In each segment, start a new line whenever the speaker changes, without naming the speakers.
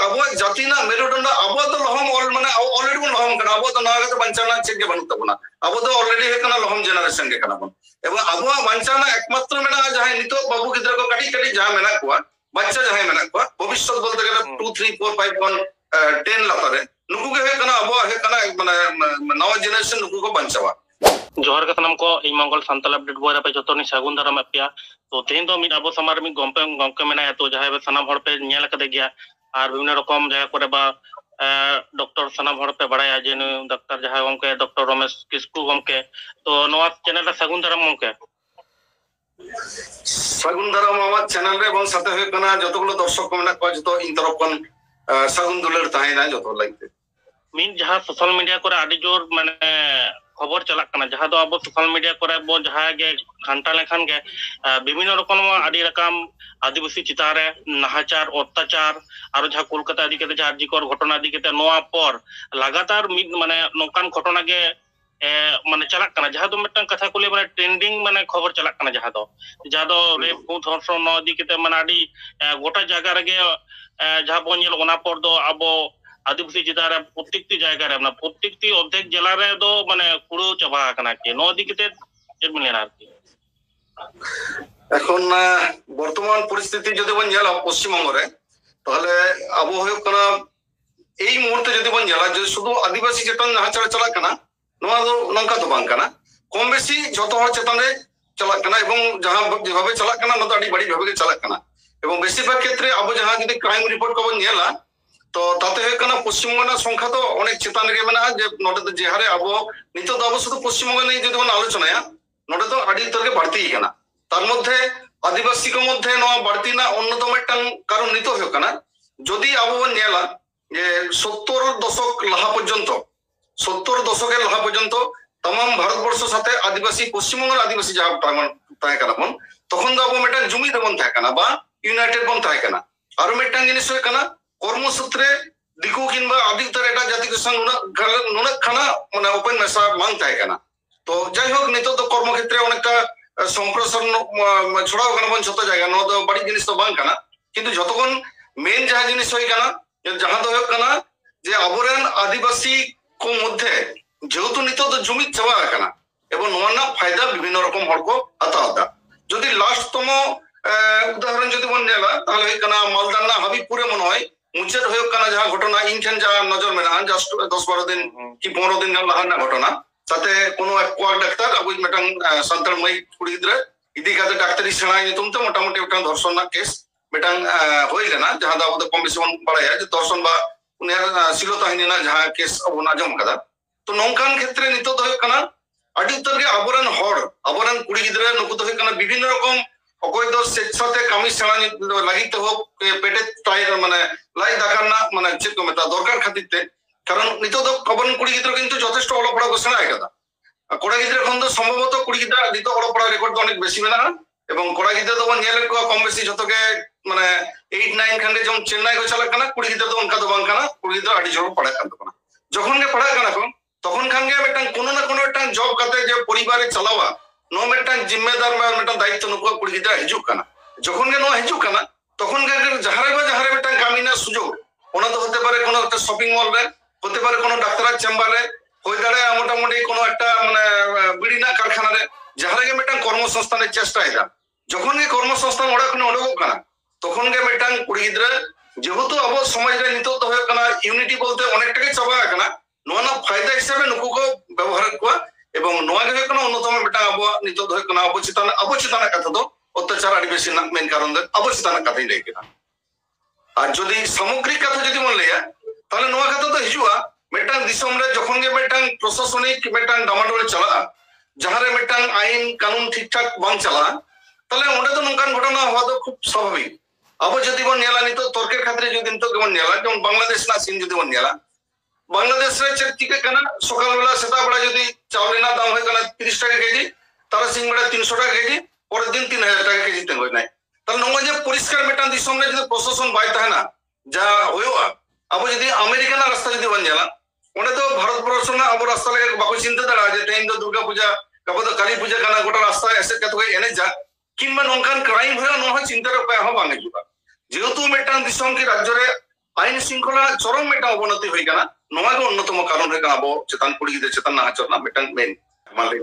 ᱟᱵᱚᱣᱟᱜ ᱡᱟᱹᱛᱤ ᱨᱮᱱᱟᱜ ᱢᱮᱨᱩᱫᱚᱱᱰ ᱟᱵᱚᱣᱟᱜ ᱫᱚ ᱞᱚᱦᱚᱢ ᱢᱟᱱᱮ ᱚᱞᱨᱮᱰᱤ ᱵᱚᱱ ᱞᱚᱦᱚᱢ ᱠᱟᱱᱟ ᱟᱵᱚ ᱫᱚ ᱱᱚᱣᱟ ᱠᱟᱛᱮ ᱵᱟᱧᱪᱟᱣ ᱨᱮᱱᱟᱜ ᱪᱮᱫ ᱜᱮ ᱵᱟᱹᱱᱩᱜ ᱛᱟᱵᱚᱱᱟ ᱟᱵᱚ ᱫᱚ ᱚᱞᱨᱮᱰি ᱦᱩᱭᱩᱜ ᱠᱟᱱᱟ ᱞᱚᱦᱚᱢ ᱡᱮᱱᱟᱨᱮᱥᱚᱱ ᱜᱮ ᱠᱟᱱᱟ ᱵᱚᱱ এবং ᱟᱵᱚᱣᱟᱜ ᱵᱟᱧᱪᱟᱣ ᱨᱮᱱᱟᱜ একমাত্র মেনাᱜᱼᱟ ᱡᱟᱦᱟᱸᱭ ᱱᱤᱛᱚᱜ ᱵᱟᱹᱵᱩ ᱜᱤᱫᱽᱨᱟᱹ ᱠᱚ ᱠᱟᱹᱴᱤᱡ ᱠᱟᱹᱴᱤᱡ ᱡᱟᱦᱟᱸ ᱢᱮᱱᱟᱜ ᱠᱚᱣᱟ ᱵᱟচ্চᱟ ᱡᱟᱦᱟᱸᱭ ᱢᱮᱱᱟᱜ ᱠᱚᱣᱟ ভবিষ্যৎ বলতে গেলে 2 3 4 5 ᱠᱷᱚᱱ 10 ᱞᱟᱛᱟᱨ ᱨᱮ ᱱᱩᱠᱩ ᱜᱮ ᱦᱩᱭᱩᱜ ᱠᱟᱱᱟ ᱟᱵᱚᱣᱟᱜ ᱦᱩᱭᱩᱜ ᱠᱟᱱᱟ ᱢᱟᱱᱮ ᱱᱟᱣᱟ ᱡᱮᱱᱟᱨᱮᱥᱚᱱ ᱱᱩᱠᱩ ᱠᱚ ᱵᱟᱧᱪᱟᱣᱟ
जोहार के सामान को इन मंगल सांतल अपडेट बोरा पे जतो नि सागुन दाराम पेया तो तेन तो मिद अबो समार मि गमके मेना तो जहां पे सनाम हर पे नेल कदे गया और विभिन्न रकम जहां करे बा डॉक्टर सनाम हर पे बड़ाया जे डॉक्टर जहां गमके डॉक्टर रमेश किस्कू गमके तो नवा चैनल सागुन दाराम गमके
सागुन दाराम आमा चैनल रे बन साथे हुई कना जतोगुलो दर्शक को मेना को जतो इन तरफ कोन सागुन दुलर ताहेना जतो लाइते
मिन जहां सोशल मीडिया करे आडी जोर माने खबर चलक कना जहां दो अब सोशल मीडिया करे बो जहां गे घंटा लेखन गे विभिन्न रकम आडी रकम आदिवासी चितारे नाहाचार अत्याचार और जहां कोलकाता आदि के जहां जिकर घटना आदि के नोआ पर लगातार मिद माने नोकान घटना गे माने चलक कना जहां दो मिटन कथा को ले माने ट्रेंडिंग माने खबर चलक कना जहां दो रेप को धर्षण न आदि के माने आडी गोटा जगह रे गे जहां बो नेल ओना पर दो अब आदिवासी चितारे प्रत्येकटी जायगा रे प्रत्येकटी अर्धेक जिला रे दो माने कुड़ो चाबा कना के नो दिक ते चेक मिलेना आरती
এখন বর্তমান পরিস্থিতি যদি বন জেলা পশ্চিমবঙ্গ রে তাহলে আবো হয়ে কনা এই মুহূর্তে যদি বন জেলা যে শুধু আদিবাসী চেতন নাহাচার চালাক কানা নোয়া দো নঙ্কা তো বাং কানা কম বেশি যত হর চেতন রে চালাক কানা এবং যাহা যেভাবে চালাক কানা না তো আদি বাড়ি ভাবে চালাক কানা এবং বেশিরভাগ ক্ষেত্রে আবো যাহা যদি ক্রাইম রিপোর্ট কো বন জেলা तो ताते है कना पश्चिमबंग संख्या तो अनेक चेतान रे मेना जे नोडे तो जेहारे अब नितो तो अब शुद्ध पश्चिमबंग नहीं जदि बन आलोचनाया नोडे तो आडी तरके बाड़ती कना तार मध्ये आदिवासी को मध्ये नो बाड़ती ना अन्यतम एकटान कारण नितो है कना जदि अब बन नेला जे 70 दशक लाहा पर्यंत 70 दशकेर लाहा पर्यंत तमाम भारतवर्ष साथे आदिवासी पश्चिमबंग आदिवासी जहां ताहे कना बन तखन दो अब मेटान जुमी दे बन थाहे कना बा यूनाइटेड बन थाहे कना आरो मेटान जिनिस है कना কর্মসূত্রে দিকু কিংবা আদিকতার এটা জাতি সংঘ নুনক খানা মানে ওপেন মেসা মান থাকে না তো যাই হোক নিত তো কর্মক্ষেত্রে অনেকটা সম্প্রসারণ ছড়াও কানা বন ছোট জায়গা নো তো বাড়ি জিনিস তো বাং কানা কিন্তু যতক্ষণ মেন যাহা জিনিস হই কানা যাহা তো হই কানা যে আবরেন আদিবাসী কো মধ্যে যেহেতু নিত তো জমি চাওয়া কানা এবং নোয়ানা ফায়দা বিভিন্ন রকম হড়কো আতা যদি লাস্টতম উদাহরণ যদি বন নেলা তাহলে হই কানা মালদানা হাবিবপুরে মনে হয় मुचेद होयो कना जहां घटना इन ठन जहां नजर में ना जस्ट 10-12 दिन कि 15 दिन गान लहाना घटना साथे कोनो एक क्वाक डाक्टर अब मेटन संतल मई कुड़ी गिद्रे इदी काते डाक्टरी सेना नितुम ते मोटा मोटी एकटा धर्षण ना केस मेटन होई लेना जहां दा अब कमिशन पड़ाया जे धर्षण बा उनिया सिलोता हिनी ना जहां केस अब ना जम कदा तो नौकान क्षेत्र नितो तो होयो कना आडी उतर के अबरन हड़ अबरन कुड़ी गिद्रे नुकु तो होयो कना विभिन्न रकम অকয় তো স্বেচ্ছাতে কামি সেনা লাগিতে হোক পেটে টাইর মানে লাই দাকানা মানে চেক মেটা দরকার খাতিতে কারণ নিতো তো কবন কুড়ি গিদ্র কিন্তু যথেষ্ট অলপড়া কোশ্চেন আইকাদা কোড়া গিদ্র এখন তো সম্ভবত কুড়ি গিদ্র নিতো অলপড়া রেকর্ড তো অনেক বেশি মেনা এবং কোড়া গিদ্র তো নিয়ে কম বেশি যতকে মানে 8-9 খান্ডে যেমন চেন্নাই গো চালাক কানা কুড়ি গিদ্র তো অনকা তো বাং কানা কুড়ি গিদ্র আড়ি জব পড়া কান তো যখন গে পড়া কানা তখন খান গে একটা কোনো না কোনো একটা জব কাতে যে পরিবারে চালাওয়া नो मेटन जिम्मेदार में मेटन दायित्व नुको कुड़ी गिद्रा हिजुक कना जखन गे नो हिजुक कना तखन गे जहारे मेटन कामिना सुजोग ओना तो होते पारे कोनो একটা শপিং মল রে হতে পারে কোনো ডাক্তারের চেম্বার রে হই দাঁড়ে মোটামুটি কোনো একটা মানে বিড়িনা কারখানা রে যাহারে গে মেটন কর্মসংস্থানের চেষ্টা এটা যখন গে কর্মসংস্থান ওড়া কোনো ওড়ো কানা তখন গে মেটন কুড়ি গিদ্রা যেহেতু अब সমাজ রে নিতো তো হয় কানা ইউনিটি বলতে অনেকটাই চাবা কানা নোনা ফায়দা হিসেবে নুকুকো ব্যবহার কোয়া এবং নোয়া গে কোনো অন্যতম মেটা अब নিতো ধরে কোনো অবচিতানা কথা তো অত্যাচার আদিবাসী না মেন কারণ অবচিতানা কথাই লেগে না আর যদি সামগ্রিক কথা যদি মন লইয়া তাহলে নোয়া কথা তো হিজুয়া মেটাং দিশম রে যখন গে মেটাং প্রশাসনিক মেটাং ডামাডোলে চালা যাহারে মেটাং আইন কানুন ঠিকঠাক বাং চালা তাহলে ওটা তো নঙ্কান ঘটনা হওয়া তো খুব স্বাভাবিক अब যদি বন নেলা নিতো তর্কের ক্ষেত্রে যদি তো কেমন নেলা যেমন বাংলাদেশ না চীন যদি বন নেলা বাংলাদেশ রে চেক টিকে কানা সকাল বেলা সেটা বেলা যদি চাউলের না দাম হয় কানা 30 টাকা কেজি তারা সিংড়া 300 টাকা কেজি পরের দিন 3000 টাকা কেজি তে হয় নাই তাহলে নঙ্গ যে পরিষ্কার মেটান দিশম রে যদি প্রশাসন বাই তাহে না যা হইওয়া अब যদি আমেরিকান রাস্তা যদি বন जाला ওনে তো ভারতবর্ষ না अब রাস্তা লাগে বাকো চিন্তা দাঁড়া যে টাইম তো দুর্গা পূজা কবে তো কালী পূজা কানা গোটা রাস্তা এসে কত এনে যা কিংবা নঙ্কান ক্রাইম হয় ন হয় চিন্তার উপায় হবে বাঙে যুগা যেহেতু মেটান দিশম কি রাজ্যরে ᱟᱭᱤᱱ ᱥᱤᱝᱠᱷᱚᱞᱟ ᱪᱚᱨᱚᱢ ᱢᱤᱫᱴᱟᱝ ᱚᱵᱚᱱᱚᱛᱤ ᱦᱩᱭ ᱠᱟᱱᱟ ᱱᱚᱣᱟ ᱜᱮ ᱚᱱᱱᱚᱛᱚᱢ ᱠᱟᱨᱚᱱ ᱦᱩᱭ ᱠᱟᱱᱟ ᱟᱵᱚ ᱪᱮᱛᱟᱱ ᱠᱩᱲᱤ ᱜᱤᱫᱽᱨᱟᱹ ᱪᱮᱛᱟᱱ ᱱᱟᱦᱟᱪᱟᱨ ᱨᱮᱱᱟᱜ ᱢᱤᱫᱴᱟᱝ ᱢᱮᱱ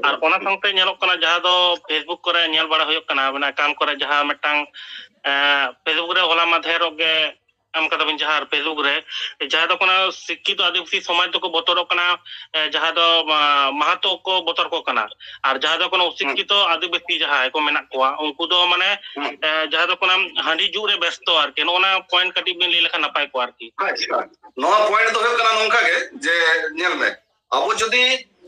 ᱟᱨ ᱚᱱᱟ ᱥᱟᱶᱛᱮ ᱧᱮᱞᱚᱜ ᱠᱟᱱᱟ ᱡᱟᱦᱟᱸ ᱫᱚ ᱯᱷᱮᱥᱵᱩᱠ ᱠᱚᱨᱮ ᱧᱮᱞ ᱵᱟᱲᱟ ᱦᱩᱭᱩᱜ ᱠᱟᱱᱟ ᱢᱟᱱᱮ ᱮᱠᱟᱩᱱᱴ ᱠᱚᱨᱮ ᱡᱟᱦᱟᱸ ᱢᱤᱫᱴᱟᱝ ᱯᱷᱮᱥᱵᱩक ᱨᱮ ᱦᱚᱞᱟ ᱢᱟᱫᱷᱮᱨᱚᱜ ᱜᱮ ᱮᱢ ᱠᱟᱫᱟ ᱵᱤᱱ ᱡᱟᱦᱟᱸ ᱯᱷᱮᱥᱵᱩक ᱨᱮ ᱡᱟᱦᱟᱸ ᱫᱚ ᱠᱟᱱᱟ ᱥᱤᱠᱠᱷᱤᱛᱚ ᱟᱹᱫᱤᱵᱟᱹᱥᱤ ᱥᱚᱢᱟᱡᱽ ᱫᱚᱠᱚ ᱵᱚᱛᱚᱨᱚᱜ ᱠᱟᱱᱟ ᱡᱟᱦᱟᱸ ᱫᱚ ᱢᱟᱦᱟᱛᱚ ᱠᱚ ᱵᱚᱛᱚᱨ ᱠᱚ ᱠᱟᱱᱟ ᱟᱨ ᱡᱟᱦᱟᱸ ᱫᱚ ᱠᱳᱱᱳ ᱚᱥᱤᱠᱠᱷᱤᱛᱚ ᱟᱹᱫᱤᱵᱟᱹᱥᱤ ᱡᱟᱦᱟᱸᱭ ᱠᱚ ᱢᱮᱱᱟᱜ ᱠᱚᱣᱟ ᱩᱱᱠᱩ ᱫᱚ ᱢᱟᱱᱮ ᱡᱟᱦᱟᱸ ᱫᱚ ᱠᱟᱱᱟ ᱦᱟᱺᱰᱤ ᱡᱩᱜ ᱨᱮ ᱵᱮᱥᱛᱚ ᱟᱨᱠᱤ ᱱᱚᱜᱼᱚ ᱱᱚᱣᱟ ᱯᱚᱭᱮন্ᱴ ᱠᱟᱹᱴᱤᱡ ᱵᱤᱱ ᱞᱟᱹᱭ ᱞᱮᱠᱷᱟᱱ ᱱᱟᱯᱟᱭ ᱠᱚᱜᱼᱟ ᱟᱨᱠᱤ
ᱱᱚᱣᱟ ᱯᱚᱭᱮন্ট ᱫᱚ ᱦᱩᱭᱩᱜ ᱠᱟᱱᱟ ᱱᱚᱝᱠᱟ ᱜᱮ ᱡᱮ ᱧᱮᱞ ᱢᱮ ᱟᱵᱚ ᱡᱩᱫᱤ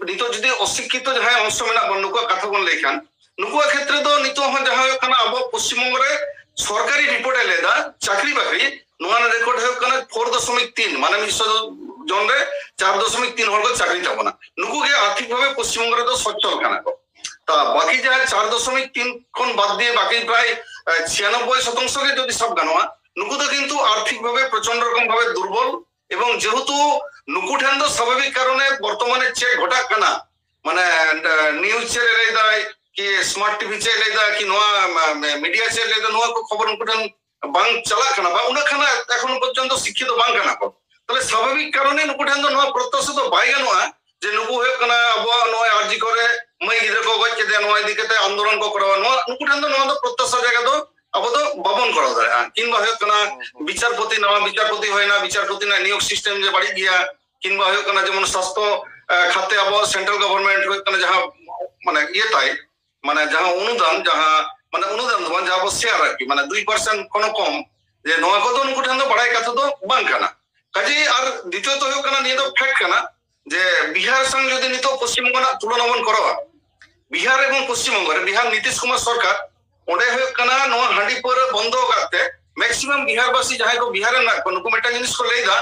ᱱᱤᱛᱚᱜ ᱡᱩᱫᱤ ᱚᱥᱤᱠᱠᱷᱤᱛᱚ ᱡᱟᱦᱟᱸᱭ ᱚᱝশ ᱢᱮᱱᱟᱜ ᱵᱚᱱ ᱱᱩᱠᱩᱣᱟᱜ ᱠᱟᱛᱷᱟ ᱵᱚᱱ ᱞᱟᱹᱭ ᱠᱷᱟᱱ ᱱᱩᱠᱩᱣᱟᱜ ᱠᱷᱮᱛᱨᱮ ᱫᱚ ᱱᱤᱛᱚᱜ ᱦᱚᱸ ᱡᱟᱦᱟᱸ ᱦᱩᱭᱩᱜ ᱠᱟᱱᱟ ᱟᱵᱚ ᱯᱚᱥᱪᱤᱢᱵᱚᱝᱜᱚ ᱨᱮ সরকারি রিপোর্টে লেদা চাকরি বাকরি নোয়া রেকর্ড হয়ে কানা 4.3 মানে 100 জন রে 4.3 হল চাকরি তাবনা নুকু গে আর্থিক ভাবে পশ্চিমবঙ্গ রে তো সচ্ছল কানা কো তা বাকি যা 4.3 খন বাদ দিয়ে বাকি প্রায় 96% কে যদি সব গানোয়া নুকু তো কিন্তু আর্থিক ভাবে প্রচন্ড রকম ভাবে দুর্বল এবং যেহেতু নুকু ঠান তো স্বাভাবিক কারণে বর্তমানে চেক ঘটা কানা মানে নিউজ চ্যানেল দায় कि स्मार्ट टीवी चे लेदा कि नोआ मीडिया चे लेदा नोआ को खबर उनकुटन बांग चला कना बा उना खाना এখন পর্যন্ত শিক্ষিত বাং কানা কো তাহলে স্বাভাবিক কারণে নুকুঠান তো নোয়া প্রত্যাশা তো বাই গানোয়া যে নুকু হয়ে কানা আবো নোয়া আরজি করে মাই গিদ্রা কো গজ কে নোয়া দিকেতে আন্দোলন কো করা নোয়া নুকুঠান তো নোয়া তো প্রত্যাশা জায়গা তো আবো তো বাবন করা দাঁড়া কিংবা হয়ে কানা বিচারপতি নামা বিচারপতি হয় না বিচারপতি না নিয়োগ সিস্টেম যে বাড়ি গিয়া কিংবা হয়ে কানা যেমন স্বাস্থ্য খাতে আবো সেন্ট্রাল গভর্নমেন্ট হয়ে কানা যাহা মানে ইয়ে তাই মানে যাহা অনুদান যাহা মানে অনুদান দোকান যাহা শেয়ার আর কি মানে 2% কোনো কম যে নোয়া কত নুকু ঠান তো বাড়াই কথা তো বাং কানা কাজে আর দ্বিতীয়ত হয়ে কানা নিয়ে তো ফ্যাক্ট কানা যে বিহার সঙ্গে যদি নিত পশ্চিমবঙ্গ না তুলনাবন করা বিহার এবং পশ্চিমবঙ্গ বিহার নীতিশ কুমার সরকার ওঁডে হয়ে কানা নোয়া হাঁডি পরে বন্ধ কাতে ম্যাক্সিমাম বিহারবাসী যাহাই কো বিহারে না কো নুকু মেটা জিনিস কো লইদা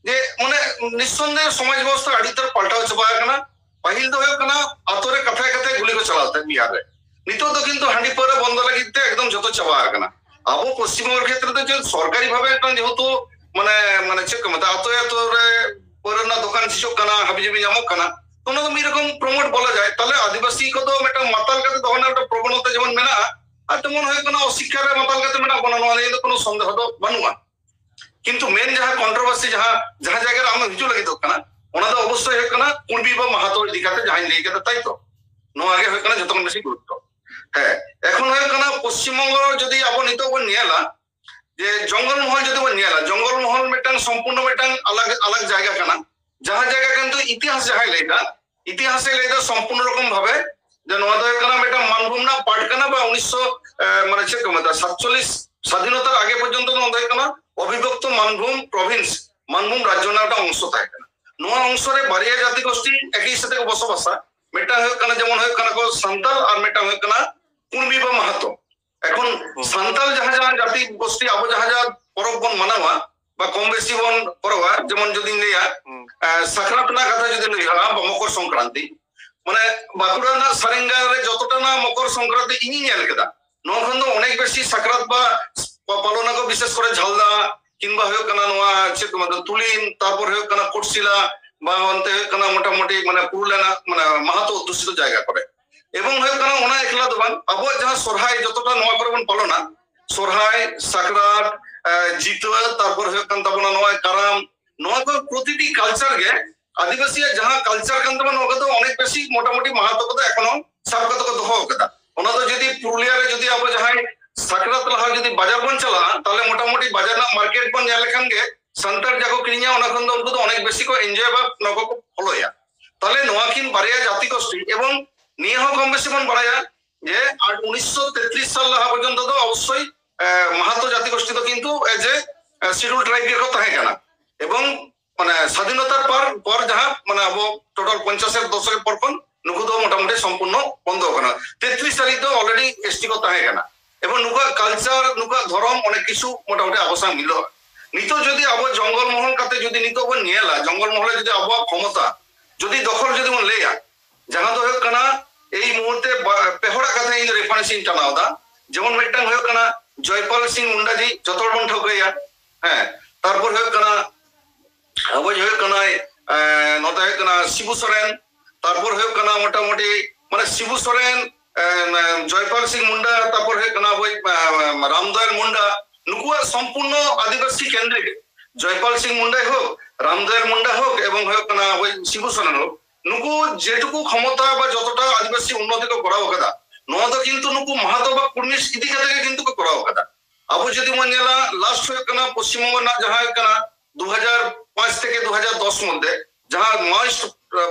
যে মানে নিঃসন্দেহে সমাজ ব্যবস্থা আড়ি তর পাল্টাও চাবা কানা পাহিল তো হয়ে কানা আতরে কথায় কথায় গুলি কো চালাতে বিহার রে নিতো তো কিন্তু হাঁডি পরে বন্ধ লাগিতে একদম যত চাবা কানা আবো পশ্চিমবঙ্গের ক্ষেত্রে তো যে সরকারি ভাবে একটা যেহেতু মানে মানে চেক মতো আতরে আতরে পরনা দোকান শিশু কানা হাবিজাবি জামক কানা কোনো তো এরকম প্রমোট বলা যায় তাহলে আদিবাসী কো তো একটা মাতাল কাতে তখন একটা প্রবণতা যেমন মেনা আর তেমন হয়ে কোনো অশিক্ষারে মাতাল কাতে মেনা কোনো নোয়া নিয়ে কোনো সন্দেহ তো বানুয়া কিন্তু মেন যাহা কন্ট্রোভার্সি যাহা যাহা জায়গায় আমরা হিজু লাগি তো কানা ওনা তো অবশ্যই হয়ে কানা কুড়বি বা মাহাতোর দিকাতে যাহাই নিয়ে কাতে তাই তো নোয়া আগে হয়ে কানা যত বেশি গুরুত্ব হ্যাঁ এখন হয়ে কানা পশ্চিমবঙ্গ যদি আবো নিতো বন নিয়ালা যে জঙ্গলমহল যদি বন নিয়ালা জঙ্গলমহল মিটাং সম্পূর্ণ মিটাং আলাদা আলাদা জায়গা কানা যাহা জায়গা কিন্তু ইতিহাস যাহাই লেদা ইতিহাসে লেদা সম্পূর্ণ রকম ভাবে যে নোয়া তো কানা মিটাং মানভূম না পাট কানা বা 1900 মানে চেক মত 47 স্বাধীনতার আগে পর্যন্ত নোয়া কানা অবিভক্ত মানভূম প্রভিন্স মানভূম রাজ্য না একটা অংশ থাকে নোয়া অংশরে বারিয়া জাতি গোষ্ঠী একই সাথে বসবাসা মেটা হয়ে কানা যেমন হয়ে কানা কো সান্তাল আর মেটা হয়ে কানা কুর্মি বা মাহাতো এখন সান্তাল যাহা যাহা জাতি গোষ্ঠী আবো যাহা যাহা পরব বন মানাওয়া বা কম বেশি বন করবা যেমন যদি লইয়া সাকরাত না কথা যদি লইয়া বা মকর সংক্রান্তি মানে বাঁকুড়া না সারেঙ্গা রে যতটা না মকর সংক্রান্তি ইনি নেল কেদা নোয়া খন তো অনেক বেশি সাকরাত বা পালনা কো বিশেষ করে ঝালদা কিংবা হয়ে কানা নোয়া চেক মতো তুলিন তারপর হয়ে কানা কোটশিলা বা অন্তে হয়ে কানা মোটামুটি মানে পুরুলিয়া মানে মাহাতো অধ্যুষিত জায়গা করে এবং হয়ে কানা ওনা একলা তো বাং আবো যাহা সরহাই যতটা নোয়া করে বন পালনা সরহাই সাকরাত জিতুয়া তারপর হয়ে কান তাবনা নোয়া কারাম নোয়া কো প্রতিটি কালচার গে আদিবাসী যাহা কালচার কান তাবনা ওকে তো অনেক বেশি মোটামুটি মাহাতো কো এখনো সব কত কো দহ কেদা ওনা তো যদি পুরুলিয়া রে যদি আবো যাহাই সাকরাত লাহা যদি বাজার বন চালা তাহলে মোটামুটি বাজার না মার্কেট বন যা লেখান গে সান্তার যাকো কিনিয়া ওনা খন তো উनको তো অনেক বেশি কো এনজয় বা নগো কো ফলোয়া তাহলে নোয়া কিন বারিয়া জাতি গোষ্ঠী এবং নিয়ে হোক কম বেশি বন বাড়ায়া যে 1933 সাল লাহা পর্যন্ত তো অবশ্যই মাহাতো জাতি গোষ্ঠী তো কিন্তু এজ এ শিডিউল ট্রাইব কে কথা হয় কানা এবং মানে স্বাধীনতার পর যাহা মানে আবো টোটাল 50 এর দশকের পর কোন নুকু তো মোটামুটি সম্পূর্ণ বন্ধ কানা 33 তারিখ তো অলরেডি এসটি কথা হয় কানা এবং নুকা কালচার নুকা ধর্ম অনেক কিছু মোটামুটি আবসা মিল নিতো যদি আবো জঙ্গলমহল কাতে যদি নিতো বন নিয়েলা জঙ্গলমহলে যদি আবো ক্ষমতা যদি দখল যদি বন লেয়া যাহা তো হয়ে কানা এই মুহূর্তে পেহড়া কথা ইন রেফারেন্সিং টানাওদা যেমন মিটাং হয়ে কানা জয়পাল সিং মুন্ডাজি যত বন ঠকাইয়া হ্যাঁ তারপর হয়ে কানা আবো হয়ে কানা নতা হয়ে কানা শিবু সোরেন তারপর হয়ে কানা মোটামুটি মানে শিবু সোরেন জয়পাল সিং মুন্ডা তারপর হয়ে কানা বই রামদয়াল মুন্ডা নুকুয়া সম্পূর্ণ আদিবাসী কেন্দ্রিক জয়পাল সিং মুন্ডাই হোক, রামদয়াল মুন্ডা হোক এবং হয়ে কানা ওই শিবু সোরেন হোক, নুকু যেটুকু ক্ষমতা বা যতটা আদিবাসী উন্নতি কো করাও কাদা নোয়া দো কিন্তু নুকু মাহাতো বা কুর্মি ইদি কাতে গে কিন্তু কো করাও কাদা। আবো যদি মন নেলা লাস্ট হয়ে কানা পশ্চিমবঙ্গ না যাহা কানা 2005 থেকে 2010 মধ্যে যাহা মাস্ট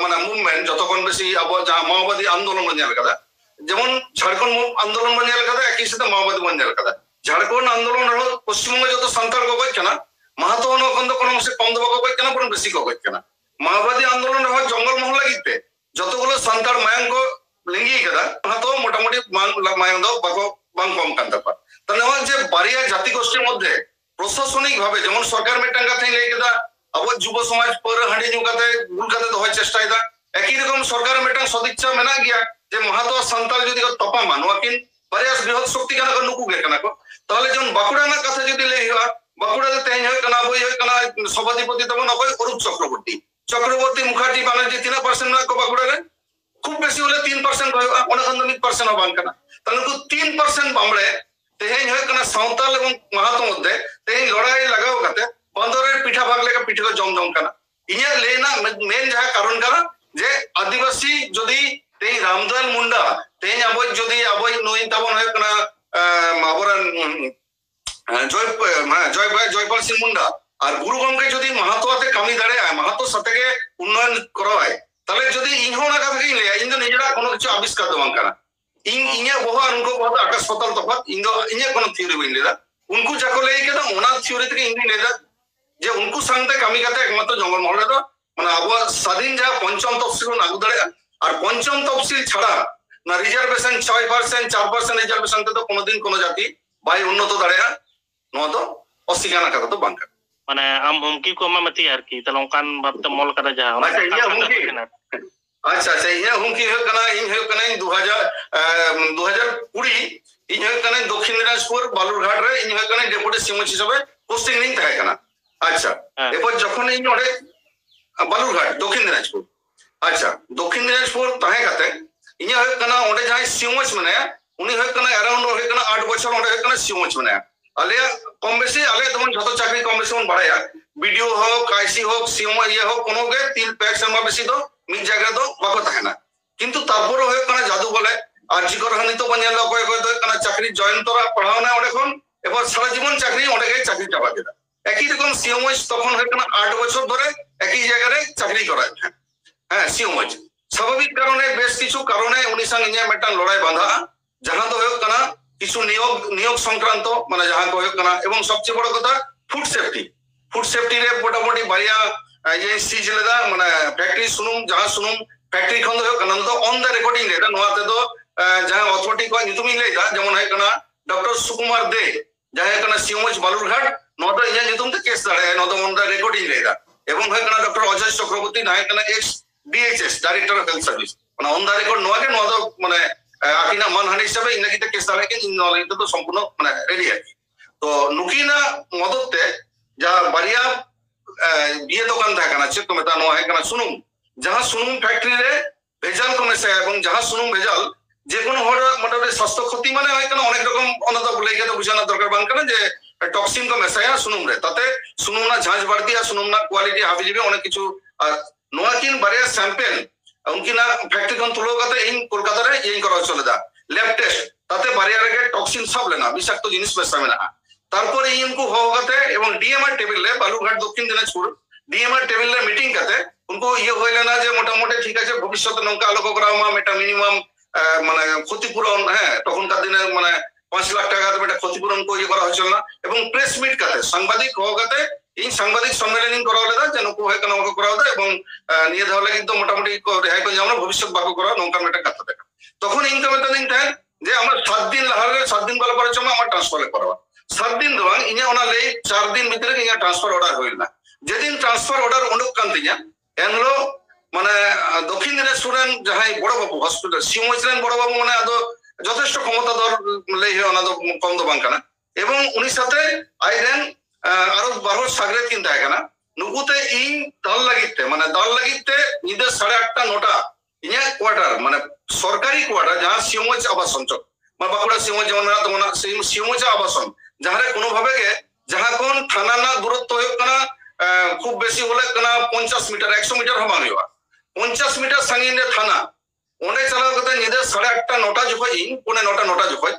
মানে মুভমেন্ট যতক্ষণ বেশি আবো যাহা মাওবাদী আন্দোলন মন নেলা কাদা, যেমন ঝাড়খণ্ড আন্দোলন মন নেলা কাদা একই সাথে মাওবাদী মন নেলা কাদা। ঝাড়খণ্ড আন্দোলন রহ পশ্চিমবঙ্গ যত সান্তাল কো গই কানা মাহাতো কোন অংশে কম দেবো গই কানা বরং বেশি কো গই কানা। মাওবাদী আন্দোলন রহ জঙ্গল মহল লাগিতে যতগুলো সান্তাল মায়াঙ্গ লিঙ্গি কাদা মাহাতো মোটামুটি মায়াং দো বাকো বাং কম কান তাপা। তাহলে যে বারিয়া জাতি গোষ্ঠীর মধ্যে প্রশাসনিক ভাবে যেমন সরকার মেটাং কাথে লই কেদা আবো যুব সমাজ পর হাঁড়ি নিউ কাতে ভুল কাতে দহয় চেষ্টায় দা। একই রকম সরকার মেটাং সদিচ্ছা মেনা গিয়া যে মাহাতো সান্তাল যদি তপা মানওয়া কিন বারিয়া বৃহৎ শক্তি কানা কো নুকু গে কানা কো। তাহলে যেমন বাঁকুড়া না কথা যদি লই হওয়া বাঁকুড়াতে তেজ হয়ে কানা বই হয়ে কানা সভাধিপতি তেমন অকয় অরূপ চক্রবর্তী মুখার্জি ব্যানার্জি 3% না কো বাঁকুড়া রে খুব বেশি হলে 3% হওয়া অনেকখান 1% বাং কানা। তাহলে 3% বামড়ে তেহেñ হয়ে কানা সাঁওতাল এবং মাহাতো মধ্যে তেহেñ লড়াই লাগাও কাতে বন্দরের পিঠা ভাগ লেগে পিঠে কো জম কানা। ইয়া লেনা মেন যাহা কারণ কানা যে আদিবাসী যদি তেই রামদয়াল মুন্ডা তেহেñ আবই যদি আবই নই তাবন হয়ে কানা আবরান জয়পাল সিং মুন্ডা আর গুরু গঙ্গে যদি মাহাতো আতে কামি দাঁড়ায় মাহাতো সাথে উন্নয়ন করা হয় তাহলে যদি ইন হোনা কথা কি লে ইন নিজেরা কোনো কিছু আবিষ্কার দো বাং কানা। ইnya বহু উनको बहुत आकाश पाताल तफात इंदो इnya कोनो থিওরি বইন লেদা उनको जाको ले के ओना থিওরি থেকে ইনি লেদা যে उनको संगते কামি কাতে একমাত্র জঙ্গল মহল রে মানে আবো স্বাধীন যা পঞ্চম তফসিল আগু দাঁড়ায় আর পঞ্চম তফসিল ছাড়া না রিজার্ভেশন 6% 4% রিজার্ভেশন তে তো কোনোদিন কোনো জাতি বাই উন্নত দাঁড়ায় নো তো অস্বীকার কথা তো বাংকা
মানে আম হুমকি কো মামতি আর কি তাহলে অনকান ভাবতে মল কাটা যা
আচ্ছা ইয়া হুমকি আচ্ছা আচ্ছা ইয়া হুমকি হয়ে কানা ইন হয়ে কানা 2020 ইন হয়ে কানা দক্ষিণ দিনাজপুর বালুরঘাট রে ইন হয়ে কানা ডেপুটি সিএমএইচ হিসেবে পোস্টিং নিন থাকে কানা। আচ্ছা এরপর যখন ইন ওরে বালুরঘাট দক্ষিণ দিনাজপুর আচ্ছা দক্ষিণ দিনাজপুর তাহে কাতে ইয়া হয়ে কানা ওরে যাই সিএমএইচ মানে উনি হয়ে কানা अराउंड হয়ে কানা 8 বছর ওরে হয়ে কানা সিএমএইচ মানে আলে কম বেশি আলে তখন যত চাকরি কম বেশি মন বাড়ায়া বিডিও হোক আইসি হোক সিএমও ইয়া হোক কোনো গে 3 पैक সময় বেশি তো মিট জায়গা তো বাকো থাকে না কিন্তু তারপর হয়ে কানা জাদু বলে আর জিকর হানি তো বানিয়াল কয় কয় তো কানা চাকরি জয়েন তোরা পড়াও না ওরে কোন এবার সারা জীবন চাকরি ওরে গে চাকরি চাপা দেতা। একই রকম সিএমওএইচ তখন হয়ে কানা 8 বছর ধরে একই জায়গায় চাকরি করায় হ্যাঁ সিএমওএইচ স্বাভাবিক কারণে বেশ কিছু কারণে উনি সঙ্গে ইয়া মেটান লড়াই বাঁধা যাহা তো হয়ে কানা কিছু নিয়োগ সংক্রান্ত মানে যাহা কো হয়ে কানা এবং সবচেয়ে বড় কথা ফুড সেফটি রে মোটামুটি বারিয়া ये सीज लेदा माने फैक्ट्री सुनुम जहां सुनुम फैक्ट्री खंद हो कना तो ऑन द रिकॉर्डिंग लेदा नोते तो जहां अथॉरिटी को नितुमी लेदा जेमन है कना डॉक्टर सुकुमार दे जहां कना सीएमएच बालुरघाट नोतो इया नितुम ते केस दाड़े नोतो ऑन द रिकॉर्डिंग लेदा एवं है कना डॉक्टर अजय चक्रवर्ती नाय कना x DHS director of health service माने ऑन द रिकॉर्ड नोके नोतो माने आकिना मानहानि हिसाब इन लगिते केस दाड़े के इन नॉलेज तो संपूर्ण माने रेडी है तो नुकिना मददते जा बारिया বিয়ে দোকান থাকে না চেক মেতা নো হয় কানা সুনুম যাহা সুনুম ফ্যাক্টরি রে ভেজাল কো মেশায় এবং যাহা সুনুম ভেজাল যে কোনো হড় মোটামুটি স্বাস্থ্য ক্ষতি মানে হয় কানা অনেক রকম অনদা বলে গেতে বুঝানো দরকার বাং কানা যে টক্সিন কো মেশায় সুনুম রে তাতে সুনুম না ঝাঁঝ বাড়তি আর সুনুম না কোয়ালিটি হাবি যাবে অনেক কিছু আর নোয়া কিন বারিয়া স্যাম্পল উনকি না ফ্যাক্টরি কোন তুলো কাতে ইন কলকাতা রে ইন করা চলে দা ল্যাব টেস্ট তাতে বারিয়া রে টক্সিন সব লেনা বিষাক্ত জিনিস মেশাবে না তারপরে ইনকু হওয়াতে এবং ডিএমআর টেবিলে বালুরঘাট দক্ষিণ দিনাজপুর ডিএমআর টেবিলে মিটিং কাতে উনকু ইয়ে হইলে না যে মোটামুটি ঠিক আছে ভবিষ্যতে নৌকা আলোক করা মা এটা মিনিমাম মানে ক্ষতিপূরণ হ্যাঁ তখনকার দিনে মানে 5 লাখ টাকা এটা ক্ষতিপূরণ কো ইয়ে করা হয়েছিল না এবং প্রেস মিট কাতে সাংবাদিক হওয়াতে এই সাংবাদিক সম্মেলন করা হলে যে নৌকো হয় কেন করা হতো এবং নিয়ে ধরলে কিন্তু মোটামুটি রেহাই করে যেমন ভবিষ্যৎ বাকো করা নৌকা মেটা কাটতে দেখা তখন ইনকাম এটা দিন থাকে যে আমরা 7 দিন লাহারে 7 দিন বেলা পরে জমা আমার ট্রান্সফার করা 7 दिन दो इन्हें ओना ले 4 दिन भीतर इन्हें ट्रांसफर ऑर्डर होइला जेदिन ट्रांसफर ऑर्डर उडुक कान तिया एनलो माने दक्षिण दिनाजपुरन जहाय बड़ बाबू हॉस्पिटल सीएमएचरेन बड़ बाबू माने आदो যথেষ্ট ক্ষমতাধর লে ওনা দো কম দো বাংকানা এবং উনি সাথে আইরেন আরো 12 সাগরেত কিনতে এখানা নুকুতে ইন দল লাগিতে মানে দল লাগিতে নিদে 8:30 9টা ইয়া কোয়ার্টার মানে সরকারি কোয়ার্টার যাহা সিএমএচ আবাসন চক মানে বাঁকুড়া সিএমএচ যেমন না সিএমএচ আবাসন যাহারে কোনো ভাবে গে যাহা কোন থানা না দূরত্ব হয়ে কানা খুব বেশি হলে কানা 50 মিটার 100 মিটার হবা হইবা 50 মিটার সাঙ্গিন রে থানা ওনে চালাও কতে নিদে 8:30 9টা জখয় ইন পনে 9টা জখয়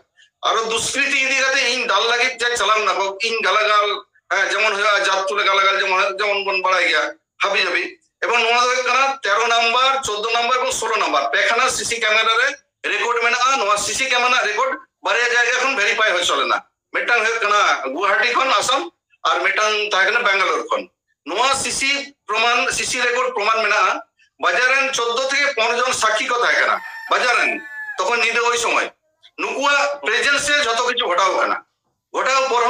আর দুষ্কৃতি ইদি কাতে ইন দাল লাগি যে চালাম না ইন গালাগাল যেমন হইয়া জাত তুলে গালাগাল যেমন বন বাড়াই গিয়া হাবি যাবি এবং নোয়া দই কানা 13 নাম্বার 14 নাম্বার এবং 16 নাম্বার পেখানা সিসি ক্যামেরা রে রেকর্ড মেনা নোয়া সিসি ক্যামেরা রেকর্ড বারে জায়গা এখন ভেরিফাই হই চলে না মেটাং হই কানা গুয়াহাটি খন আসাম আর মেটাং তাইকানা বেঙ্গালোর খন নোয়া সিসি প্রমাণ সিসি রেকর্ড প্রমাণ মেনা বাজারেন 14 থেকে 15 জন সাক্ষী কথা এখানা বাজারেন তখন নিদে ওই সময় নুকুয়া প্রেজেন্সে যত কিছু ঘটাও কানা ঘটাও পর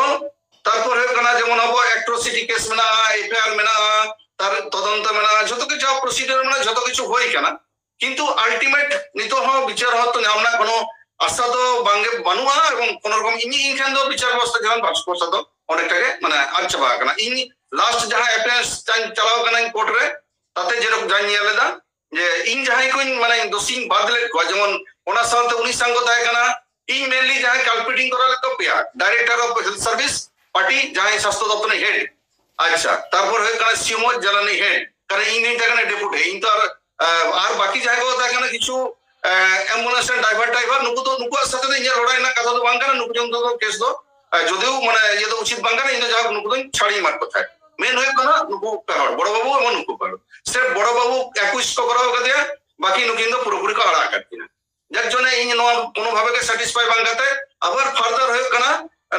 তারপর হই কানা যেমন হবো অ্যাট্রোসিটি কেস মেনা এফআইআর মেনা তার তদন্ত মেনা যত কিছু প্রসিডিউর মেনা যত কিছু হই কানা কিন্তু আলটিমেট নিত বিচার হতো নামনা কোনো আশা তো বাঙ্গে বানুয়া এবং কোন রকম ইনি ইনখান দো বিচার ব্যবস্থা যেমন ভাস্কর তো অনেকটাকে মানে আচ্ছা কানা ইনি লাস্ট যাহা অ্যাপিয়ারেন্স চালাও কানা কোর্ট রে তাতে যেরকম জানি আলাদা যে ইন যাহাই কোন মানে দোষী বাদলে যেমন ওনা সাথে উনি সঙ্গ তাই কানা ইন মেনলি যাহাই কালপিটিং করা লাগতো পেয়া director of health service party যাহাই স্বাস্থ্য দপ্তরের হেড আচ্ছা তারপর হয়ে কানা সিমো জ্বালানি হেড কারণ ইন কানা ডেপুটি ইন তো আর বাকি জায়গা তাই কানা কিছু অ্যাম্বুলেন্স ড্রাইভার নুকুয়ার সাথে ইঞ্জার লড়াই না কথা তো বাং কানা নুকু জন্ত কেস দো যদিও মানে ইয়ে তো উচিত বাং কানা ইন যাক নুকু দিন ছাড়ি মার কথা মেন হয়ে কানা নুকু কাহড় বড় বাবু এবং নুকু কাহড় সে বড় বাবু 21 করা হোক দিয়া বাকি নুকিন তো পুরোপুরি কা আড়া কাটতিনা যার জন্য ইন নোয়া কোনো ভাবে কে স্যাটিসফাই বাং কাতে আবার ফার্দার হয়ে কানা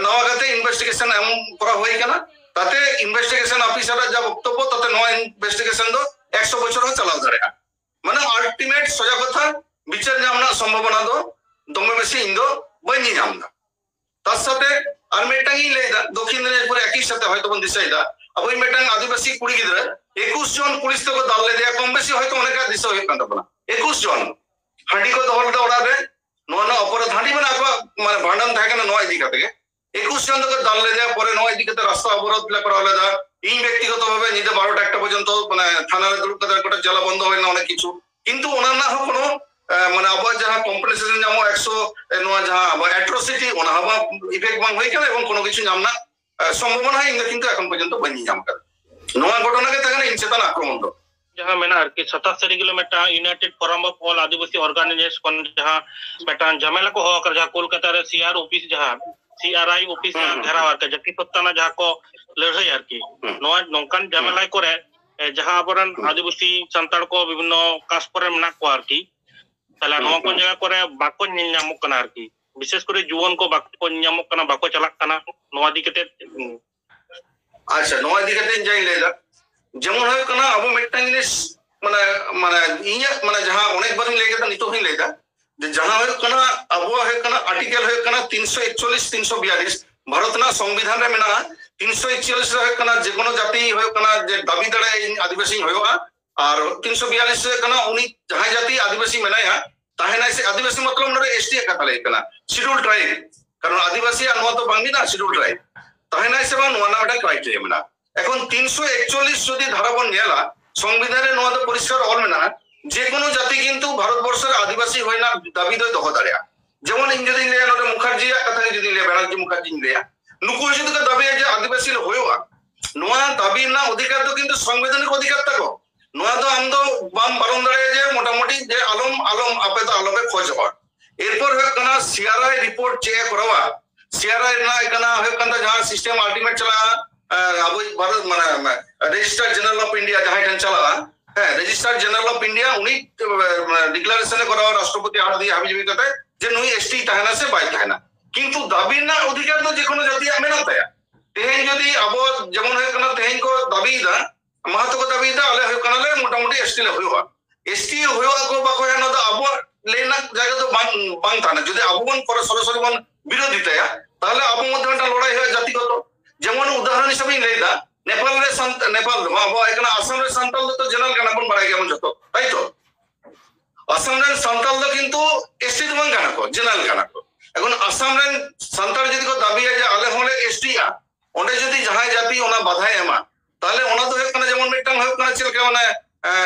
নওয়া কাতে ইনভেস্টিগেশন এম করা হই কানা তাতে ইনভেস্টিগেশন অফিসাররা যা বক্তব্য তাতে নয়া ইনভেস্টিগেশন দো 100 বছর চালাও দাঁড়া মানে আলটিমেট সোজা কথা বিচার জামনা সম্ভাবনা দো দমে বেশি ইন্দো বইনি জামনা তার সাথে আর মেটাং ই লেদা দক্ষিণ দিনাজপুর একই সাথে হয়তো বন দিশাইদা আবই মেটাং আদিবাসী কুড়ি গিদরা 21 জন পুলিশ থেকে দাললে দেয়া কম বেশি হয়তো অনেক দিশা হই কান্তা বনা 21 জন হাঁডি কো দহলটা ওড়াবে নোনা অপরাধ হাঁডি মানে আকবা মানে ভান্ডান থাকে না নয় দিকা থেকে 21 জন থেকে দাললে দেয়া পরে নয় দিকে রাস্তা অবরোধ করা হলে দা ইন ব্যক্তিগতভাবে নিতে 12টা একটা পর্যন্ত মানে থানার দুর্গ কোটা জেলা বন্ধ হয় না অনেক কিছু কিন্তু ওনার না কোনো মানে আবার যাহা কম্পেনসেশন জামো 100 নোয়া যাহা আবার অ্যাট্রোসিটি ওনা হবা ইফেক্ট বাং হই কেন এবং কোনো কিছু জামনা সম্ভাবনা হয় কিন্তু এখন পর্যন্ত বনি জাম করে নোয়া ঘটনাকে তাকে ইনচেতন আক্রমণ দো
जहाँ मेना कि 77 kilometre united forum of all Adivasi organisation जहाँ बेटा झमेला को होकर जहाँ कोलकाता रे सीआर ऑफिस जहाँ सीआरआई ऑफिस घेराव आर के जबकि सत्ताना जहाँ को लड़ाई आर की नोआ नोंकान झमेला करे जहाँ अबरन आदिवासी संताड़ को विभिन्न कास्ट पर मेना को आर की ताला नोआ को जगह करे बाको निन्यामुक कना आर की विशेष करे जुवन को बाको निन्यामुक कना बाको चलाक कना नोआ दिकते
अच्छा नोआ दिकते जाई लेदा যেমন হয় কানা আবু মেটাং জিনিস মানে মানে ইয়া মানে যাহা অনেকবার লেগে তা নিতো হই লেগা যে যাহা হয় কানা আবু হয় কানা আর্টিকেল হয় কানা 341 342 ভারত না সংবিধান রে মেনা 341 হয় কানা যে কোনো জাতি হয় কানা যে দাবি দাঁড়ে আদিবাসী হয়বা আর 342 হয় কানা উনি যাহা জাতি আদিবাসী মেনায়া তাহে না সে আদিবাসী মতলব নরে এসটি কথা লাই কানা শিডিউল ট্রাইব কারণ আদিবাসী আর নোয়া তো বাংলি না শিডিউল ট্রাইব তাহে না সে বা নোয়া না এটা ক্রাইটেরিয়া মেনা এখন 341 যদি ধারাবন গেলা সংবিধানে নোয়া তো পরিষ্কার অল মেনা যে কোনো জাতি কিন্তু ভারতবর্ষের আদিবাসী হয় না দাবি দই দহ দাঁড়িয়া যেমন ইন যদি লিয়া নরে মুখার্জি কথা যদি লিয়া ব্যানার্জি মুখার্জি লিয়া নুকু যদি দাবি যে আদিবাসী হইবা নোয়া দাবি না অধিকার তো কিন্তু সাংবিধানিক অধিকার থাকো নোয়া তো আমদো বাম বারণ দাঁড়িয়ে যে মোটামুটি যে আলম আপে তো আলমে খোঁজ হওয়ার এরপর হয়ে কানা সিআরআই রিপোর্ট চেক করাবা সিআরআই না এখানে হয়ে কানা যাহা সিস্টেম আলটিমেট চলা আবু ভারত মানে রেজিস্টার জেনারেল অফ ইন্ডিয়া যাহা এটা চলা হ্যাঁ রেজিস্টার জেনারেল অফ ইন্ডিয়া উনি ডিক্লারেশনে করা রাষ্ট্রপতি হাত দিয়ে হাবিজাবি কথা যে নুই এসটি তাহেনা সে বাই তাহেনা কিন্তু দাবি না অধিকার তো যে কোনো জাতি মেনা তায়া তেহেন যদি আবো যেমন হয়ে কানা তেহেন কো দাবি দা মাহাতো কো দাবি দা আলে হয়ে কানা মোটামুটি এসটি লে হইবা এসটি হইবা কো বাকো না তো আবো লেনা জায়গা তো বাং তানা যদি আবুবন করে সরাসরি বন বিরোধী তায়া তাহলে আবু মধ্যে একটা লড়াই হয় জাতিগত যেমন উদাহরণ হিসেবে লেদা নেপাল রে নেপাল আবো এখানে আসাম রে সান্তাল তো জেনারেল কানা বন বাড়াই কেমন যত তাই তো আসাম রে সান্তাল তো কিন্তু এসটি তো বাং কানা কো জেনারেল কানা কো এখন আসাম রে সান্তাল যদি কো দাবি যে আলে হলে এসটি আ ওনে যদি যাহাই জাতি ওনা বাধাই এমা তাহলে ওনা তো হয় কানা যেমন মিটাং হয় কানা চিলকে মানে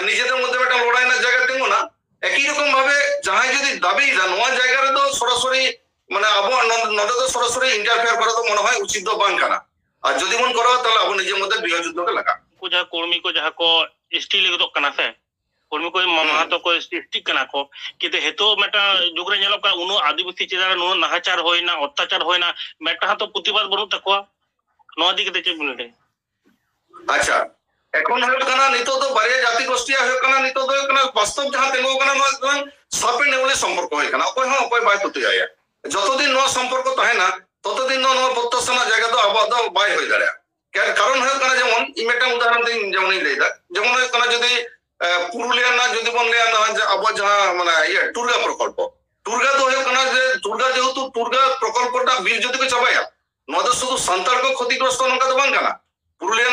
নিজেদের মধ্যে একটা লড়াই না জায়গা তেমন না একই রকম ভাবে যাহাই যদি দাবি নোয়া জায়গায় তো সরাসরি মানে আবু নদে তো সরাসরি ইন্টারফেয়ার করা তো মনে হয় উচিত বাং কানা আর যদি মন করা তাহলে আবু নিজের মধ্যে গৃহযুদ্ধকে লাগা
ᱩᱱᱠᱩ ᱡᱟᱦᱟᱸ ᱠᱚᱨᱢᱤ ᱠᱚ ᱡᱟᱦᱟᱸ ᱠᱚ ᱮᱥᱴᱤ ᱞᱟᱹᱜᱤᱫᱚᱜ ᱠᱟᱱᱟ ᱥᱮ ᱠᱚᱨᱢᱤ ᱠᱚ ᱢᱟᱦᱟᱛᱚ ᱠᱚ ᱮᱥᱴᱤ ᱠᱟᱱᱟ ᱠᱚ ᱠᱤᱱᱛᱩ ᱦᱤᱛᱚᱜ ᱢᱤᱫᱴᱟᱝ ᱡᱩᱜᱽ ᱨᱮ ᱧᱮᱞᱚᱜ ᱠᱟᱱᱟ ᱩᱱᱟᱹᱜ ᱟᱹᱫᱤᱵᱟᱹᱥᱤ ᱪᱮᱛᱟᱱ ᱨᱮ ᱱᱩᱱᱟᱹᱜ ᱱᱟᱦᱟᱪᱟᱨ ᱦᱩᱭᱱᱟ ᱚᱛᱛᱟᱪᱟর ᱦᱩᱭᱱᱟ ᱢᱤᱫᱴᱟᱝ ᱦᱚᱸᱛᱚ ᱯᱨᱚᱛᱤᱵᱟᱫ ᱵᱟᱹᱱᱩᱜ ᱛᱟᱠᱚᱣᱟ ᱱᱚᱣᱟ ᱤᱫᱤ ᱠᱟᱛᱮ ᱪᱮᱫ ᱵᱤᱱ ᱞᱟᱹᱭᱟ?
ᱟᱪᱪᱷᱟ এখন হয়ে কানা নিতো তো বারিয়া জাতি গোষ্ঠী হয়ে কানা নিতো তো কানা বাস্তব জাহাঁ তেঙ্গো কানা নয় সাপে নেউলে সম্পর্ক হয়ে কানা অকয় হ্যাঁ অকয় বাই তুতুয়ায়া যতদিন নয় সম্পর্ক তাহেনা ততদিন নয় প্রত্যাশানা জায়গা তো আবহাওয়া দো বাই হয়ে দাঁড়ায় কারণ হয়ে কানা যেমন ইমেটা উদাহরণ দিন যেমন লইদা যেমন হয়ে কানা যদি পুরুলিয়া না যদি বন লিয়া না যে আবহাওয়া যাহা মানে ইয়ে টুরগা প্রকল্প টুরগা তো হয়ে কানা যে টুরগা যেহেতু টুরগা প্রকল্পটা বীর যদি কো চাবায়া নয় তো শুধু সান্তাল কো ক্ষতিগ্রস্ত নঙ্কা তো বাং কানা পুরুলিয়া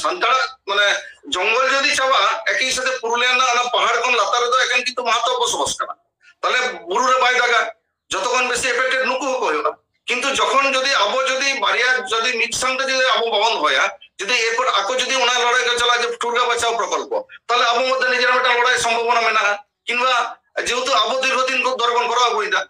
সান্তাল মানে জঙ্গল যদি চাবা একই সাথে পুরুলিয়া পাহাড় কোন লাতারে তো এখন কিন্তু মাহাতো বসবাস করা তাহলে বুরুরে বাই দাগা যতক্ষণ বেশি এফেক্টেড নুকু হোক হইবা কিন্তু যখন যদি আবো যদি বাড়িয়া যদি মিড সঙ্গে যদি আবো বন্ধ হয়া যদি এরপর আকো যদি ওনা লড়াই চালা যে টুরগা বাঁচাও প্রকল্প তাহলে আবো মধ্যে নিজের একটা লড়াই সম্ভাবনা মেনা কিংবা যেহেতু আবো দীর্ঘদিন দর্পণ করা হইতা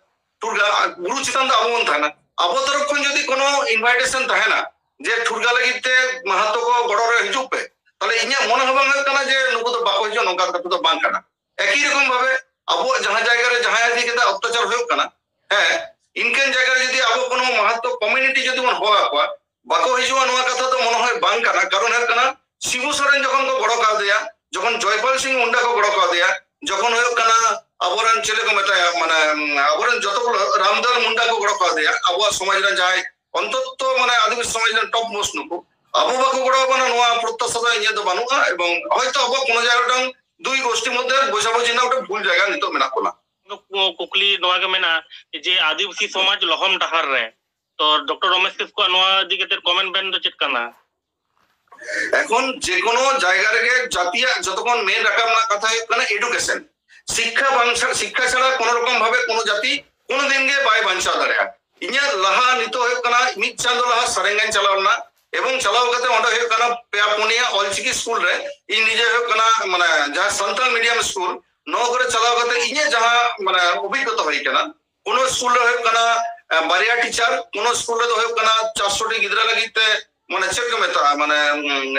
টুরগা গুরু চিতান আবো মন থাকে না আবো তরফ যদি কোনো ইনভাইটেশন থাকে না যে ঠুরগা লাগিতে মাহাতো কো গড়রে হিজুক পে তাহলে ইᱧᱟᱹᱜ মনে হবে না যে নুকু তো বাকো হিজুক নঙ্কা কথা তো বাং কানা একই রকম ভাবে আবো যাহা জায়গা রে যাহা আদি কেতে অত্যাচার হয়ে কানা হ্যাঁ ইনকেন জায়গা রে যদি আবো কোনো মাহাতো কমিউনিটি যদি মন হওয়া কোয়া বাকো হিজুক নোয়া কথা তো মনে হয় বাং কানা কারণ হয়ে কানা শিবু সরেন যখন কো গড় কা দেয়া যখন জয়পাল সিং মুন্ডা কো গড় কা দেয়া যখন হয়ে কানা আবরন ছেলে কো মেটায়া মানে আবরন যতগুলো রামদাল মুন্ডা কো গড় কা দেয়া আবো সমাজ রে যায় অন্তত মানে আদিবাসী সমাজের টপ মোস্ট নুকু আবু বাকু গড়া বানা নোয়া প্রত্যাশা ইয়ে তো বানুয়া এবং হয়তো আবু কোনো জায়গাটাং দুই গোষ্ঠীর মধ্যে বোঝাবুঝি না ওটা ভুল জায়গা নিতো মেনা কোনা
কুকলি নোয়া কে মেনা যে আদিবাসী সমাজ লহম ডাহার রে তো ডক্টর রমেশ কিসকু নোয়া ইদি কাতে কমেন্ট বেন তো চেত কানা
এখন যে কোনো জায়গা রেগে জাতীয় যতক্ষণ মেন রাখার না কথা কানা এডুকেশন শিক্ষা ছাড়া কোন রকম ভাবে কোনো জাতি কোনো দিন গে বাই বাঞ্চা দাঁড়ায় ইña লাহা নিতো হয়ে কানা মিড চাঁদ লাহা সারেঙ্গান চালাও না এবং চালাও কাতে ওটা হয়ে কানা পেয়া পুনিয়া অলচিকি স্কুল রে ই নিজে হয়ে কানা মানে যাহা সান্তাল মিডিয়াম স্কুল নো করে চালাও কাতে ইña যাহা মানে অভিজ্ঞতা হই কানা কোন স্কুল রে হয়ে কানা বারিয়া টিচার কোন স্কুল রে হয়ে কানা 400 টি গিদরা লাগিতে মানে চেক মেতা মানে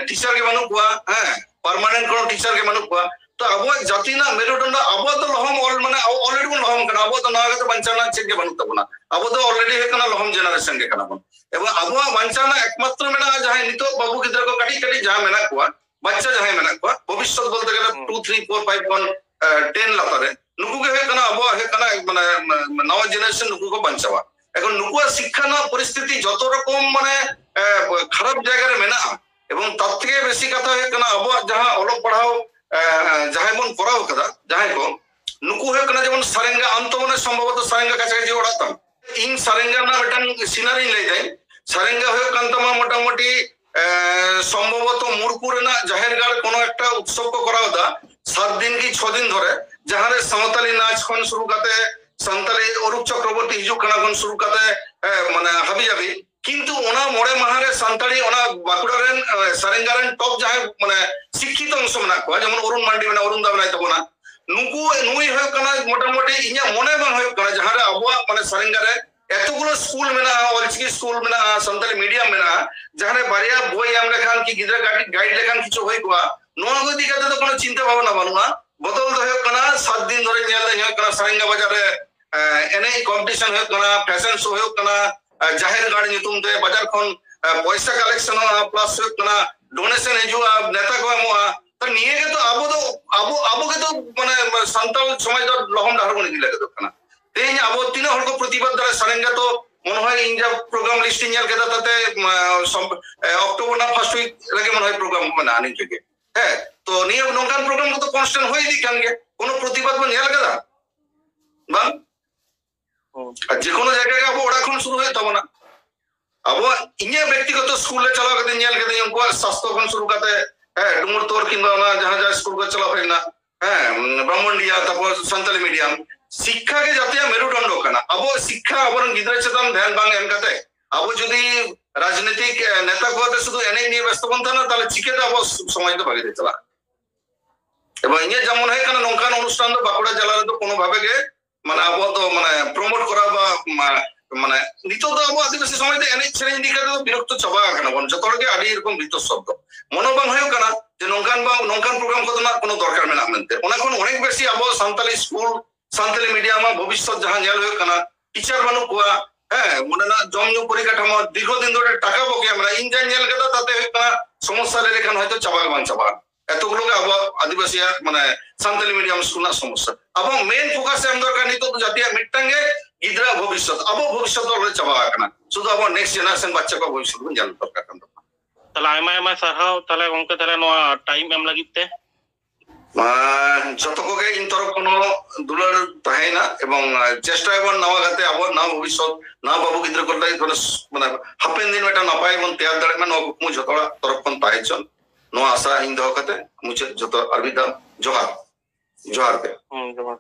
টিচার কে মানু কুয়া হ্যাঁ পার্মানেন্ট কোন টিচার কে মানু কুয়া তো আবো জাতি না মেরুদণ্ড আবো তো লহম অল মানে অলরেডি কোন লহম কানা আবো তো না কাতে বাঞ্চানা চেক কে বানু তাবনা আবো তো অলরেডি হয়ে কানা লহম জেনারেশন কে কানা বন এবং আবো বাঞ্চানা একমাত্র মেনা যাহাই নিতো বাবু গিদরা কো কাটি কাটি যাহা মেনা কুয়া বাচ্চা যাহাই মেনা কুয়া ভবিষ্যৎ বলতে গেলে 2 3 4 5 1 10 লাতারে নুকু কে হয়ে কানা আবো হয়ে কানা মানে নয়া জেনারেশন নুকু কো বাঞ্চাওয়া এখন নুকুয়া শিক্ষা না পরিস্থিতি যত রকম মানে খারাপ জায়গায় মেনা এবং তার থেকে বেশি কথা হয়ে কানা আবো যাহা অলক পড়াও যাহাই বন করাও কাদা যাহাই কো নুকু হয়ে কানা যেমন সারেঙ্গা আন্তমনে সম্ভবত সারেঙ্গা কাছাকাছি ওড়াতাম ইন সারেঙ্গা না বেটান সিনারি লই যাই সারেঙ্গা হয়ে কান্তমা মোটামুটি সম্ভবত মুরপুরে না জাহেরগাঁর কোনো একটা উৎসব করাও দা 7 দিন কি 6 দিন ধরে যাহারে সাঁওতালি নাচ খন শুরু কাতে সাঁওতালি অরূপ চক্রবর্তী হিজুক কানা খন শুরু কাতে মানে হাবি যাবি কিন্তু ওনা মোড়ে মাহারে সান্তালি ওনা বাঁকুড়ারেন সারেঙ্গারেন টপ যাহাই মানে শিক্ষিত অংশ মেনা কোয়া যেমন অরুণ মান্ডি মানে অরুণ দা মেনাই তাবনা নুকু নুই হয়ে কানা মোটামুটি ইña মনে বাং হয়ে কানা যাহারে আবুয়া মানে সারেঙ্গারে এতগুলো স্কুল মেনা অলচিকি স্কুল মেনা সান্তালি মিডিয়াম মেনা যাহারে বারিয়া বই আম লেখান কি গিদরা গাইড লেখান কিছু হই কোয়া নোয়া গতি কাতে তো কোনো চিন্তা ভাবনা বানুয়া বদল তো হয়ে কানা 7 দিন ধরে নিয়ালে হয়ে কানা সারেঙ্গা বাজারে এনে কম্পিটিশন হয়ে কানা ফ্যাশন শো হয়ে কানা জাহের গাড়ি নিতুম তে বাজার খন পয়সা কালেকশন প্লাস হয়ে কানা ডোনেশন হিজুয়া নেতা কো এমোয়া তো নিয়ে গে তো আবো কে তো মানে সান্তাল সমাজ দ লহম ডাহার কোনি দিলে তো কানা তেই আবো তিন হল কো প্রতিবাদ দ্বারা সারেঙ্গা তো মনে হয় ইনজা প্রোগ্রাম লিস্ট নিয়াল কেদা তাতে অক্টোবর না ফার্স্ট উইক লাগে মনে হয় প্রোগ্রাম মানে আনি থেকে হ্যাঁ তো নিয়ে নঙ্কান প্রোগ্রাম তো কনস্ট্যান্ট হই দি কান গে কোনো প্রতিবাদ বা নিয়াল কেদা বা যে কোনো জায়গায় আবো ওড়া খন শুরু হয়ে তব না আবো ইña ব্যক্তিগত স্কুলে চালাও কাতে নিয়াল কেদা উনকো স্বাস্থ্য খন শুরু কাতে হ্যাঁ ডুমুর তোর কিংবা না যাহা যা স্কুল কো চালাও হয় না হ্যাঁ ব্রাহ্মণডিয়া তারপর সান্তালি মিডিয়াম শিক্ষা কে জাতীয় মেরুদণ্ড কানা আবো শিক্ষা আবরণ গিদরা চেতন ধ্যান বাং এম কাতে আবো যদি রাজনৈতিক নেতা কোতে শুধু এনে নিয়ে ব্যস্ত বন থানা তাহলে চিকেতে আবো সমাজ তো ভাগে চলা এবং ইña যেমন হয় কানা নঙ্কান অনুষ্ঠান তো বাঁকুড়া জেলার তো কোনো ভাবে গে মানে আবো তো মানে প্রমোট করা বা माने नितो दो अब आदिवासी समाज दे एने सेरेंज दिखा दो विरक्त चबा आकना बन जतो लगे आडी एरकम भीतर शब्द मनो बांग होयो कना जे नोंकान प्रोग्राम को ना कोनो दरकार मेना मेनते ओना कोन अनेक बेसी अब सान्ताली स्कूल सान्ताली मीडिया मा भविष्य जहां नेल होयो कना टीचर बानु कुआ मोना जमनु परिकाठामो दीर्घ दिन धरे टाका बके আমরা ইনজান নেল কদা তাতে হইতা সমস্যা লেখান হয়তো চাবা বাং চাবা এতগুলো আবো আদিবাসী মানে সান্তালি মিডিয়াম স্কুল না সমস্যা এবং মেইন ফোকাস এম দরকার নিতো জাতীয় মিটটাঙ্গে গিদরা ভবিষ্যৎ আবো ভবিষ্যৎ হলে চাবা কানা শুধু আবো নেক্সট জেনারেশন বাচ্চা কো ভবিষ্যৎ বন জান দরকার কান
তাহলে আইমা সারহাও তাহলে গমকে তাহলে নোয়া টাইম এম লাগিতে
যত কোগে ইন তরফ কোনো দুলার তাহেনা এবং চেষ্টা এবং নওয়া গাতে আবো না ভবিষ্যৎ না বাবু গিদ্র করলাই মানে হাপেন দিন এটা না পাই এবং তেয়ার দাঁড়ে মানে মু যতটা তরফ কোন তাহেছন নো আশা ইন দহ কাতে মুছে যত আরবিদা জোহার জোহার কে
জোহার